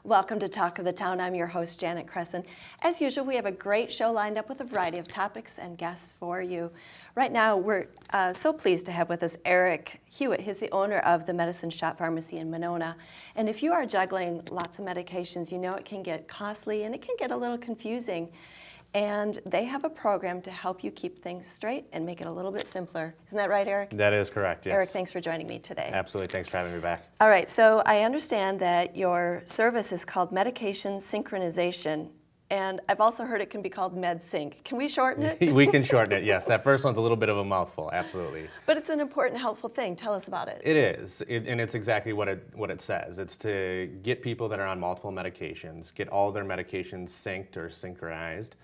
Welcome to Talk of the Town. I'm your host, Janet Cresson. As usual, we have a great show lined up with a variety of topics and guests for you. Right now, we're so pleased to have with us Eric Hewitt. He's the owner of the Medicine Shop Pharmacy in Monona. And if you are juggling lots of medications, you know it can get costly and it can get a little confusing. And they have a program to help you keep things straight and make it a little bit simpler. Isn't that right, Eric? That is correct, yes. Eric, thanks for joining me today. Absolutely, thanks for having me back. All right, so I understand that your service is called Medication Synchronization, and I've also heard it can be called MedSync. Can we shorten it? We can shorten it, yes. That first one's a little bit of a mouthful, absolutely. But it's an important, helpful thing. Tell us about it. It is, and it's exactly what it says. It's to get people that are on multiple medications, get all their medications synced or synchronized,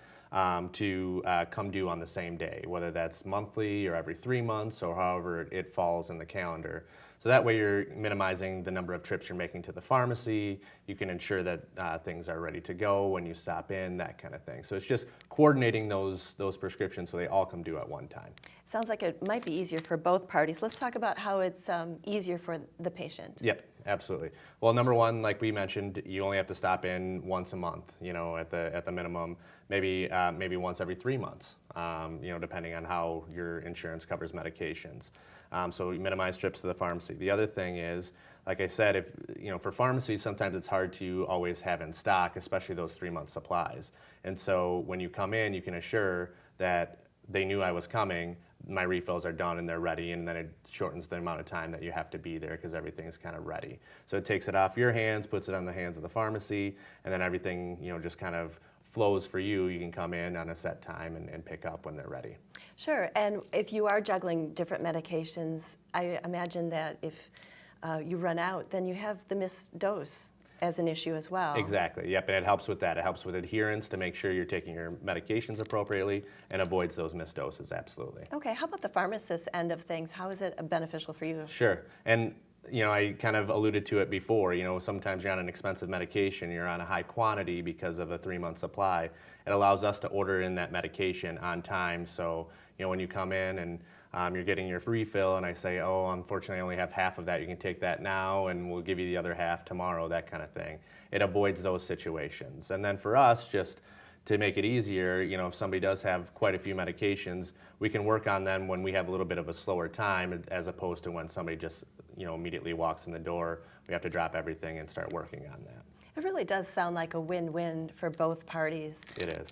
to come due on the same day, whether that's monthly or every 3 months or however it falls in the calendar. So that way you're minimizing the number of trips you're making to the pharmacy. You can ensure that things are ready to go when you stop in, that kind of thing. So it's just coordinating those prescriptions so they all come due at one time. Sounds like it might be easier for both parties. Let's talk about how it's easier for the patient. Yep, absolutely. Well, number one, like we mentioned, you only have to stop in once a month, at the minimum, maybe once every 3 months, depending on how your insurance covers medications. So we minimize trips to the pharmacy. The other thing is, like I said, for pharmacies, sometimes it's hard to always have in stock, especially those 3-month supplies. And so when you come in, you can assure that they knew I was coming, my refills are done and they're ready, and then it shortens the amount of time that you have to be there because everything's kind of ready. So it takes it off your hands, puts it on the hands of the pharmacy, and then everything, just kind of flows for you. You can come in on a set time and pick up when they're ready. Sure, and if you are juggling different medications, I imagine that if you run out, then you have the missed dose as an issue as well. Exactly, yep, and it helps with that. It helps with adherence to make sure you're taking your medications appropriately and avoids those missed doses, absolutely. Okay, how about the pharmacist end of things? How is it beneficial for you? Sure, and I kind of alluded to it before, sometimes you're on an expensive medication, you're on a high quantity because of a 3-month supply. It allows us to order in that medication on time, so when you come in and you're getting your refill and I say, oh, unfortunately I only have half of that, you can take that now and we'll give you the other half tomorrow, that kind of thing. It avoids those situations. And then for us, just to make it easier, if somebody does have quite a few medications, we can work on them when we have a little bit of a slower time as opposed to when somebody just immediately walks in the door. We have to drop everything and start working on that. It really does sound like a win-win for both parties. It is.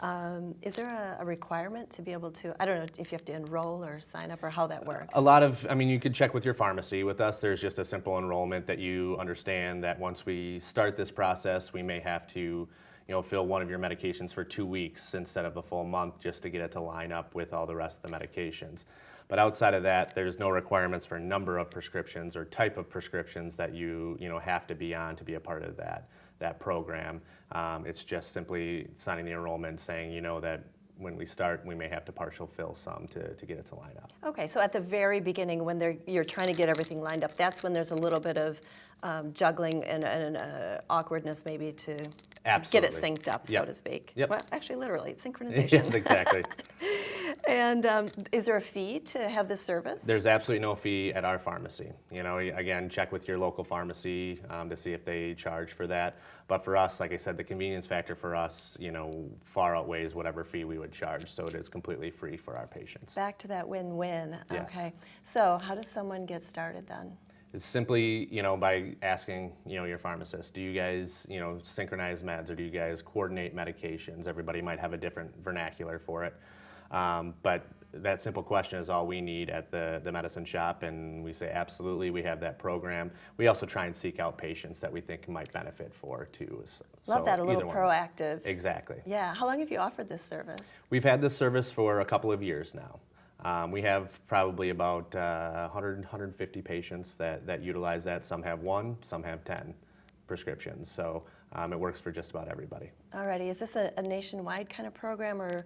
Is there a requirement to be able to, I don't know if you have to enroll or sign up or how that works? You could check with your pharmacy. With us, there's just a simple enrollment that you understand that once we start this process, we may have to fill one of your medications for 2 weeks instead of a full month just to get it to line up with all the rest of the medications. But outside of that, there's no requirements for number of prescriptions or type of prescriptions that you have to be on to be a part of that program. It's just simply signing the enrollment saying that when we start, we may have to partial fill some to get it to line up. Okay, so at the very beginning when you're trying to get everything lined up, that's when there's a little bit of juggling and awkwardness maybe to Absolutely. Get it synced up, so to speak. Yep. Well, actually, literally, it's synchronization. Yes, exactly. And is there a fee to have this service? There's absolutely no fee at our pharmacy. Again, check with your local pharmacy to see if they charge for that. But for us, like I said, the convenience factor for us, far outweighs whatever fee we would charge. So it is completely free for our patients. Back to that win-win. Yes. Okay. So how does someone get started then? It's simply, by asking, your pharmacist, do you guys, synchronize meds or do you guys coordinate medications? Everybody might have a different vernacular for it. But that simple question is all we need at the medicine shop, and we say absolutely, we have that program. We also try and seek out patients that we think might benefit for too. Love that, a little proactive. Exactly. Yeah, how long have you offered this service? We've had this service for a couple of years now. We have probably about 150 patients that utilize that. Some have 1, some have 10 prescriptions. So it works for just about everybody. Alrighty, is this a nationwide kind of program or?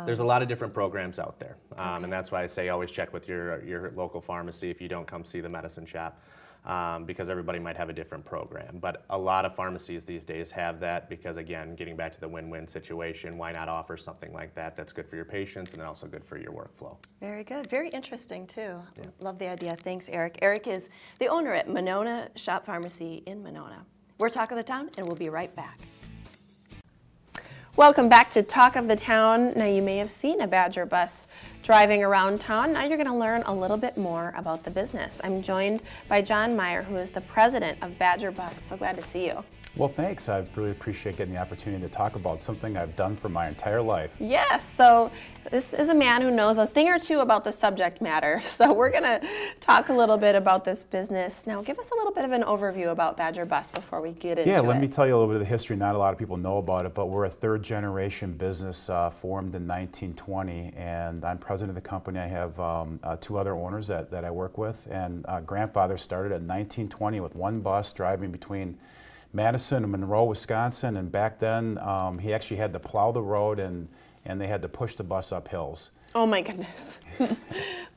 There's a lot of different programs out there, and that's why I say always check with your local pharmacy if you don't come see the medicine shop, because everybody might have a different program. But a lot of pharmacies these days have that because, again, getting back to the win-win situation, why not offer something like that that's good for your patients and also good for your workflow? Very good. Very interesting, too. Yeah. Love the idea. Thanks, Eric. Eric is the owner at Monona Shop Pharmacy in Monona. We're Talk of the Town, and we'll be right back. Welcome back to Talk of the Town. Now, you may have seen a Badger bus driving around town. Now you're going to learn a little bit more about the business. I'm joined by John Meyer, who is the president of Badger Bus. So glad to see you. Well, thanks. I really appreciate getting the opportunity to talk about something I've done for my entire life. Yes, so this is a man who knows a thing or two about the subject matter. So we're going to talk a little bit about this business. Now, give us a little bit of an overview about Badger Bus before we get into it. Yeah, let me tell you a little bit of the history. Not a lot of people know about it, but we're a third-generation business formed in 1920, and I'm president of the company. I have two other owners that I work with, and grandfather started in 1920 with one bus driving between Madison and Monroe, Wisconsin, and back then he actually had to plow the road and they had to push the bus up hills. Oh my goodness.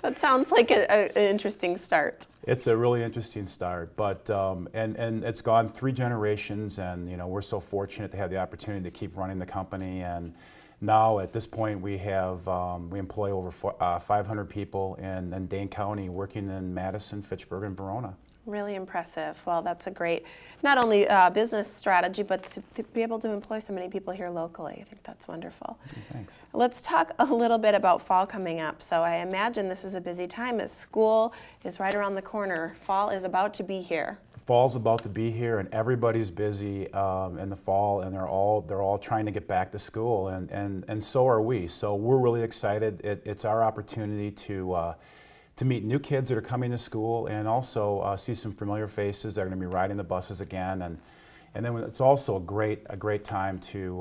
That sounds like an interesting start. It's a really interesting start, but and it's gone 3 generations, and you know, we're so fortunate to have the opportunity to keep running the company. And now at this point we have we employ over 500 people in Dane County, working in Madison, Fitchburg, and Verona. Really impressive. Well, that's a great, not only business strategy, but to be able to employ so many people here locally. I think that's wonderful. Thanks. Let's talk a little bit about fall coming up. So I imagine this is a busy time as school is right around the corner. Fall is about to be here. Fall's about to be here, and everybody's busy in the fall, and they're all trying to get back to school, and so are we. So we're really excited. It's our opportunity to meet new kids that are coming to school, and also see some familiar faces that are going to be riding the buses again. And then it's also a great time to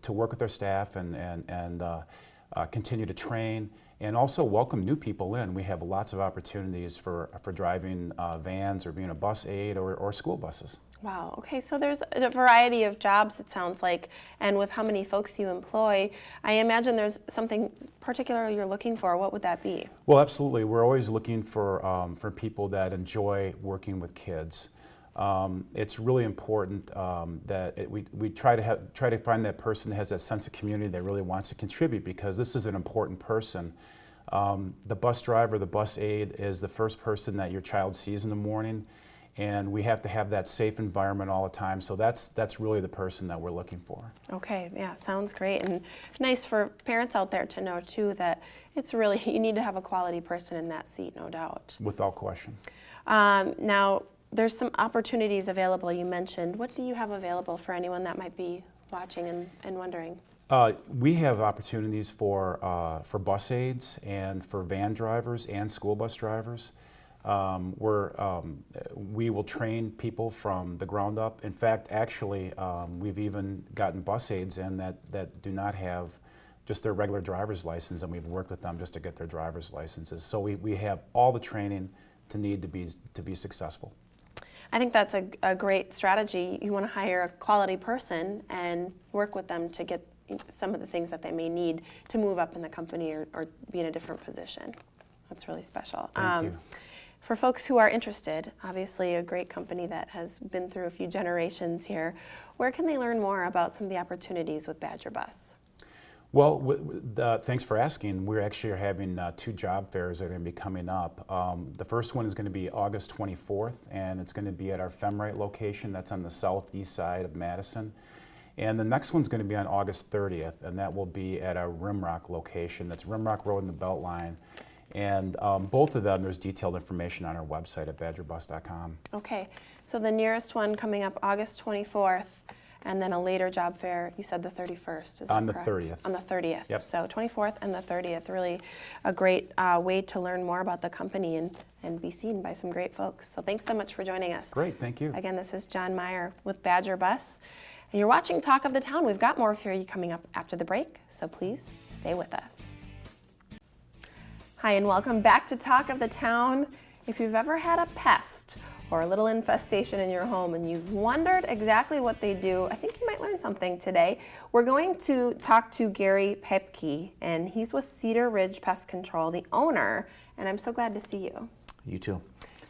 work with our staff and continue to train, and also welcome new people in. We have lots of opportunities for driving vans or being a bus aide or school buses. Wow, okay, so there's a variety of jobs, it sounds like, and with how many folks you employ, I imagine there's something particular you're looking for. What would that be? Well, absolutely. We're always looking for people that enjoy working with kids. It's really important that we try to find that person that has that sense of community that really wants to contribute, because this is an important person. The bus driver, the bus aide, is the first person that your child sees in the morning. And we have to have that safe environment all the time. So that's really the person that we're looking for. Okay, yeah, sounds great. And nice for parents out there to know too that it's really, you need to have a quality person in that seat, no doubt. Without question. Now, there's some opportunities available you mentioned. What do you have available for anyone that might be watching and wondering? We have opportunities for bus aides and for van drivers and school bus drivers. We will train people from the ground up. In fact, actually, we've even gotten bus aides in that do not have just their regular driver's license, and we've worked with them just to get their driver's licenses. So we have all the training to be successful. I think that's a great strategy. You want to hire a quality person and work with them to get some of the things that they may need to move up in the company or be in a different position. That's really special. Thank you. For folks who are interested, obviously a great company that has been through a few generations here, where can they learn more about some of the opportunities with Badger Bus? Well, thanks for asking. We actually are having 2 job fairs that are going to be coming up. The first one is going to be August 24th, and it's going to be at our Femrite location that's on the southeast side of Madison. And the next one's going to be on August 30th, and that will be at our Rimrock location. That's Rimrock Road in the Beltline. And both of them, there's detailed information on our website at badgerbus.com. Okay, so the nearest one coming up August 24th, and then a later job fair, you said the 31st, is that On the correct? 30th. On the 30th. Yep. So 24th and the 30th, really a great way to learn more about the company and be seen by some great folks. So thanks so much for joining us. Great, thank you. Again, this is John Meyer with Badger Bus. And you're watching Talk of the Town. We've got more for you coming up after the break, so please stay with us. Hi, and welcome back to Talk of the Town. If you've ever had a pest or a little infestation in your home and you've wondered exactly what they do, I think you might learn something today. We're going to talk to Gary Pepke, and he's with Cedar Ridge Pest Control, the owner, and I'm so glad to see you. You too.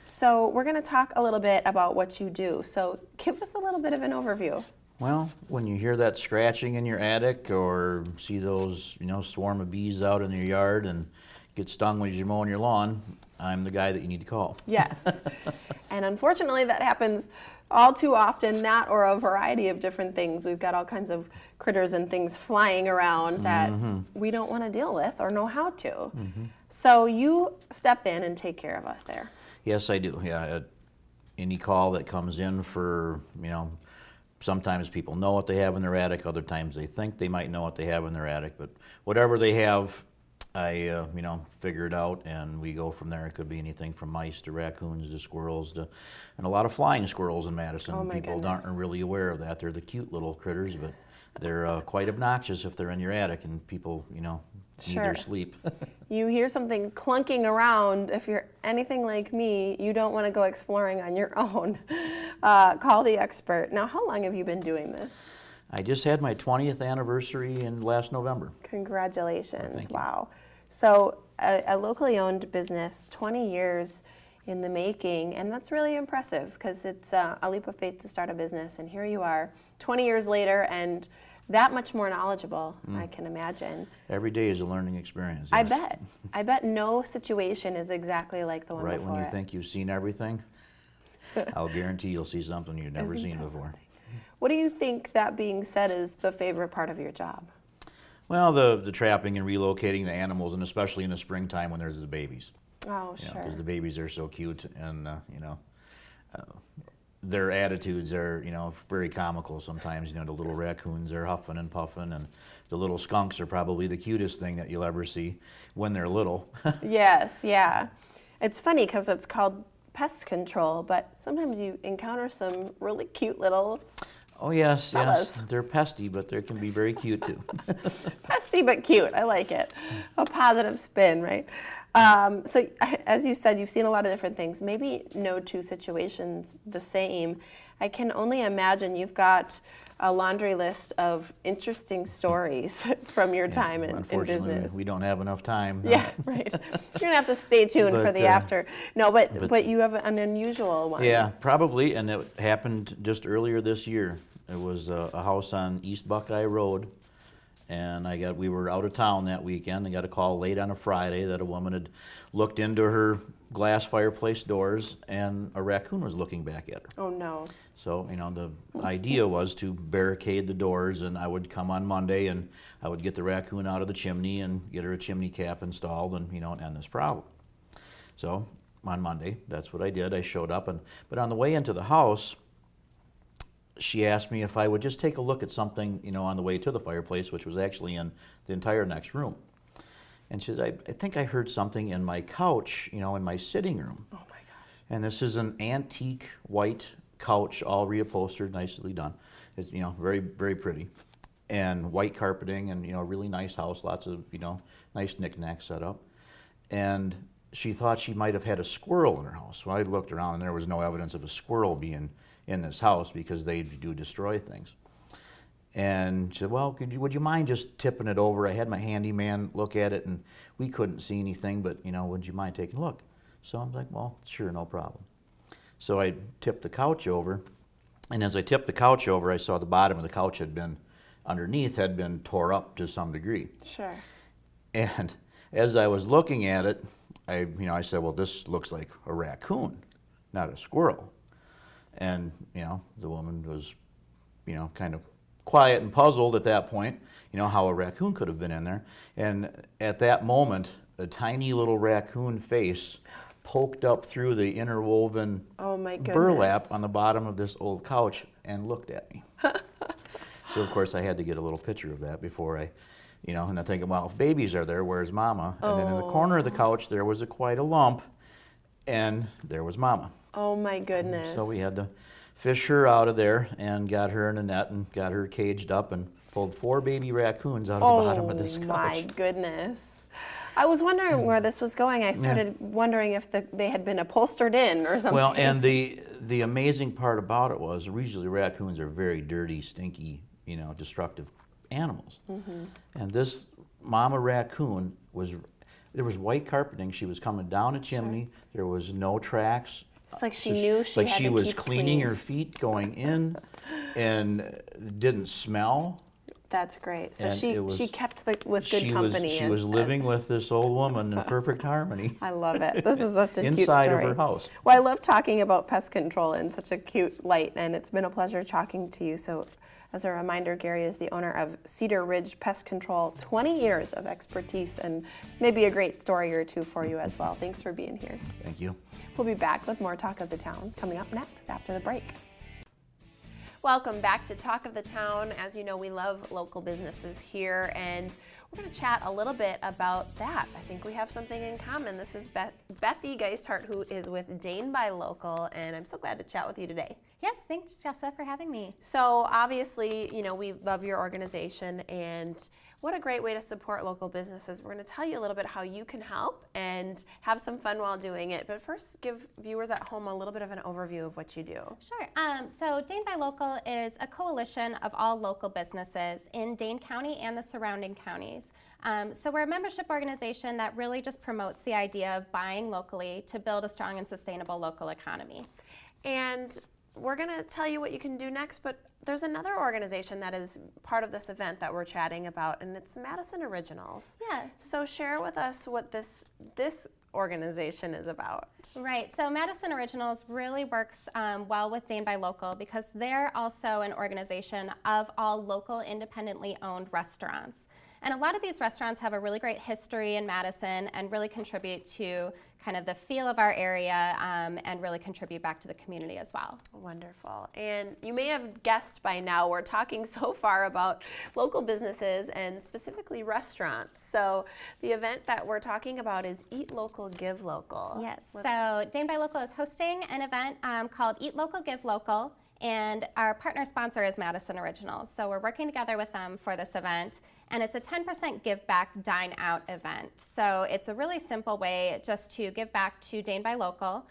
So we're going to talk a little bit about what you do. So give us a little bit of an overview. Well, when you hear that scratching in your attic or see those, swarm of bees out in your yard and get stung when you're mowing your lawn, I'm the guy that you need to call. Yes. And unfortunately, that happens all too often, that or a variety of different things. We've got all kinds of critters and things flying around that we don't want to deal with or know how to. So you step in and take care of us there. Yes, I do. Yeah, any call that comes in for, sometimes people know what they have in their attic, other times they think they might know what they have in their attic, but whatever they have, I, figure it out, and we go from there. It could be anything from mice to raccoons to squirrels and a lot of flying squirrels in Madison. Oh my People goodness. aren't really aware of that. They're the cute little critters, but they're quite obnoxious if they're in your attic and people, need Sure. their sleep. You hear something clunking around, if you're anything like me, you don't want to go exploring on your own. Call the expert. Now, how long have you been doing this? I just had my 20th anniversary in last November. Congratulations. Thank you. Wow. So, a locally owned business, 20 years in the making, and that's really impressive because it's a leap of faith to start a business, and here you are 20 years later and that much more knowledgeable, I can imagine. Every day is a learning experience. I yes. bet. I bet no situation is exactly like the one Right before when you it. think you've seen everything, I'll guarantee you'll see something you've never Isn't seen that before. What do you think, that being said, is the favorite part of your job? Well, the trapping and relocating the animals, and especially in the springtime when there's the babies. Oh, sure. Because the babies are so cute, and their attitudes are very comical sometimes. The little raccoons are huffing and puffing, and the little skunks are probably the cutest thing that you'll ever see when they're little. Yes, yeah. It's funny because it's called pest control, but sometimes you encounter some really cute little Oh yes, Fellas. yes, they're pesty, but they can be very cute too. pesty but cute. I like it. A positive spin, right? So, as you said, you've seen a lot of different things. Maybe no two situations the same. I can only imagine you've got a laundry list of interesting stories from your time in Unfortunately, business. we don't have enough time. Yeah, right. You're gonna have to stay tuned for But, the after. No, but but- you have an unusual one. Yeah, probably, and it happened just earlier this year. It was a house on East Buckeye Road, and we were out of town that weekend. I got a call late on a Friday that a woman had looked into her glass fireplace doors, and a raccoon was looking back at her. Oh no. So, the idea was to barricade the doors, and I would come on Monday, and I would get the raccoon out of the chimney and get her a chimney cap installed, and end this problem. So, on Monday, that's what I did. I showed up, but on the way into the house, she asked me if I would just take a look at something, on the way to the fireplace, which was actually in the entire next room. And she said, I think I heard something in my couch, in my sitting room. Oh my gosh. And this is an antique white couch, all reupholstered, nicely done. It's, very, very pretty. And white carpeting and, really nice house, lots of, nice knickknacks set up. And she thought she might have had a squirrel in her house. Well, I looked around and there was no evidence of a squirrel being in this house because they do destroy things. And she said, well, would you mind just tipping it over? I had my handyman look at it and we couldn't see anything, but, would you mind taking a look? So I'm like, well, sure, no problem. So I tipped the couch over, and as I tipped the couch over, I saw the bottom of the couch underneath had been tore up to some degree. Sure. And as I was looking at it, I said, well, this looks like a raccoon, not a squirrel. And, the woman was, kind of quiet and puzzled at that point, how a raccoon could have been in there. And at that moment, a tiny little raccoon face poked up through the interwoven Oh my goodness. burlap on the bottom of this old couch and looked at me. So, of course, I had to get a little picture of that before I, and I'm thinking, well, if babies are there, where's Mama? And then in the corner of the couch, there was quite a lump, and there was Mama. Oh my goodness. So we had to fish her out of there and got her in a net and got her caged up and pulled 4 baby raccoons out of the bottom of this couch. Oh my goodness. I was wondering where this was going. I started wondering if they had been upholstered in or something. Well, and the amazing part about it was usually raccoons are very dirty, stinky, destructive animals. Mm-hmm. And this mama raccoon there was white carpeting. She was coming down a chimney. Sure. There was no tracks. It's like she knew she like had she to was keep cleaning clean. her feet going in and didn't smell. That's great. So And she it was- she kept with good company. She and- was living with this old woman in perfect harmony. I love it. This is such a cute Inside of story. her house. Well, I love talking about pest control in such a cute light, and it's been a pleasure talking to you. So, as a reminder, Gary is the owner of Cedar Ridge Pest Control, 20 years of expertise, and maybe a great story or two for you as well. Thanks for being here. Thank you. We'll be back with more Talk of the Town coming up next after the break. Welcome back to Talk of the Town. As you know, we love local businesses here, and we're going to chat a little bit about that. I think we have something in common. This is Bethy Geisthart, who is with Dane by Local, and I'm so glad to chat with you today. Yes, thanks, Jessa, for having me. So obviously, you know, we love your organization, and what a great way to support local businesses. We're going to tell you a little bit how you can help and have some fun while doing it. But first, give viewers at home a little bit of an overview of what you do. Sure. So Dane by Local is a coalition of all local businesses in Dane County and the surrounding counties. So we're a membership organization that really just promotes the idea of buying locally to build a strong and sustainable local economy. And we're going to tell you what you can do next, but there's another organization that is part of this event that we're chatting about, and it's Madison Originals. Yeah. So share with us what this organization is about. Right, so Madison Originals really works well with Dane by Local because they're also an organization of all local independently owned restaurants. And a lot of these restaurants have a really great history in Madison and really contribute to kind of the feel of our area and really contribute back to the community as well. Wonderful. And you may have guessed by now, we're talking so far about local businesses and specifically restaurants. So the event that we're talking about is Eat Local, Give Local. Yes, so Dane by Local is hosting an event called Eat Local, Give Local. And our partner sponsor is Madison Originals. So we're working together with them for this event. And it's a 10% give back dine out event. So it's a really simple way just to give back to Dane by Local.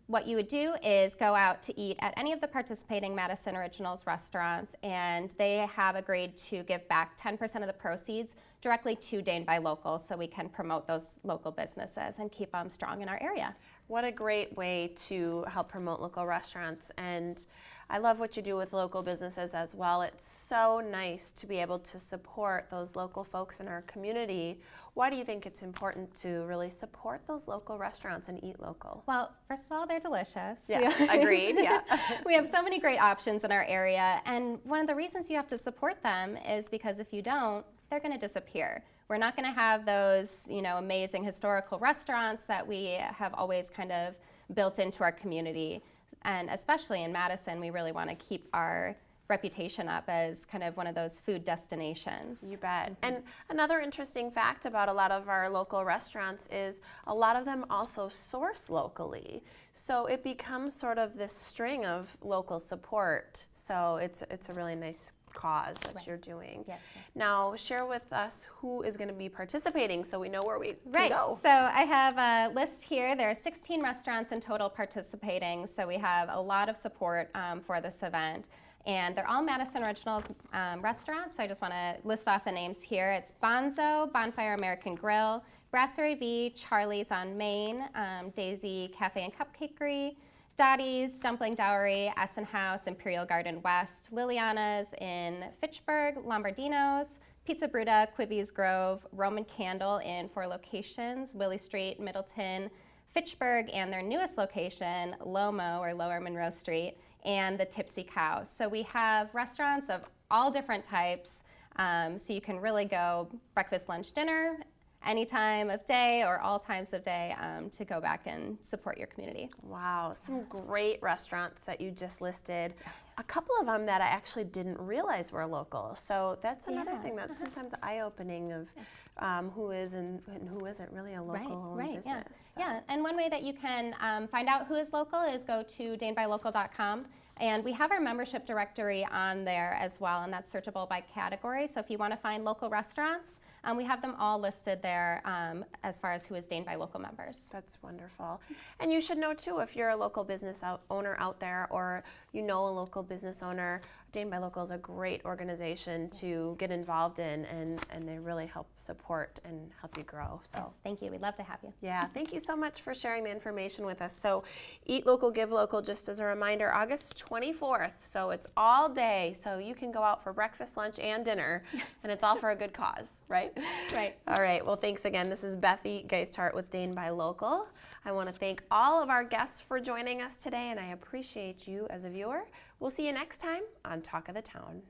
What you would do is go out to eat at any of the participating Madison Originals restaurants, and they have agreed to give back 10% of the proceeds directly to Dane by Local so we can promote those local businesses and keep them strong in our area. What a great way to help promote local restaurants. And I love what you do with local businesses as well. It's so nice to be able to support those local folks in our community. Why do you think it's important to really support those local restaurants and eat local? Well, first of all, they're delicious. Yeah, agreed, yeah. We have so many great options in our area, and one of the reasons you have to support them is because if you don't, they're going to disappear. We're not going to have those, amazing historical restaurants that we have always kind of built into our community. And especially in Madison, we really want to keep our reputation up as kind of one of those food destinations. You bet. And another interesting fact about a lot of our local restaurants is a lot of them also source locally. So it becomes sort of this string of local support. So it's a really nice cause that you're doing. Yes. Now, share with us who is going to be participating so we know where we Right. can go. So I have a list here. There are 16 restaurants in total participating, so we have a lot of support for this event. And they're all Madison Originals restaurants, so I just want to list off the names here. It's Bonzo, Bonfire American Grill, Brasserie V, Charlie's on Main, Daisy Cafe and Cupcakery, Dottie's, Dumpling Dowry, Essen House, Imperial Garden West, Liliana's in Fitchburg, Lombardino's, Pizza Bruta, Quibby's Grove, Roman Candle in 4 locations, Willie Street, Middleton, Fitchburg, and their newest location, Lomo, or Lower Monroe Street, and the Tipsy Cow. So we have restaurants of all different types, so you can really go breakfast, lunch, dinner, any time of day or all times of day to go back and support your community. Wow, some great restaurants that you just listed. A couple of them that I actually didn't realize were local. So that's another thing that's sometimes eye-opening of who is and who isn't really a local business. Yeah. So. Yeah, and one way that you can find out who is local is go to danebylocal.com. And we have our membership directory on there as well, and that's searchable by category. So if you want to find local restaurants, we have them all listed there as far as who is Dane by Local members. That's wonderful. And you should know too, if you're a local business owner out there, or you know a local business owner, Dane by Local is a great organization to get involved in, and they really help support and help you grow. So. Yes, thank you. We'd love to have you. Yeah, thank you so much for sharing the information with us. So Eat Local, Give Local, just as a reminder, August 24th. So it's all day. So you can go out for breakfast, lunch, and dinner, and it's all for a good cause, right? Right. All right. Well, thanks again. This is Bethy Geisthart with Dane Buy Local. I want to thank all of our guests for joining us today, and I appreciate you as a viewer. We'll see you next time on Talk of the Town.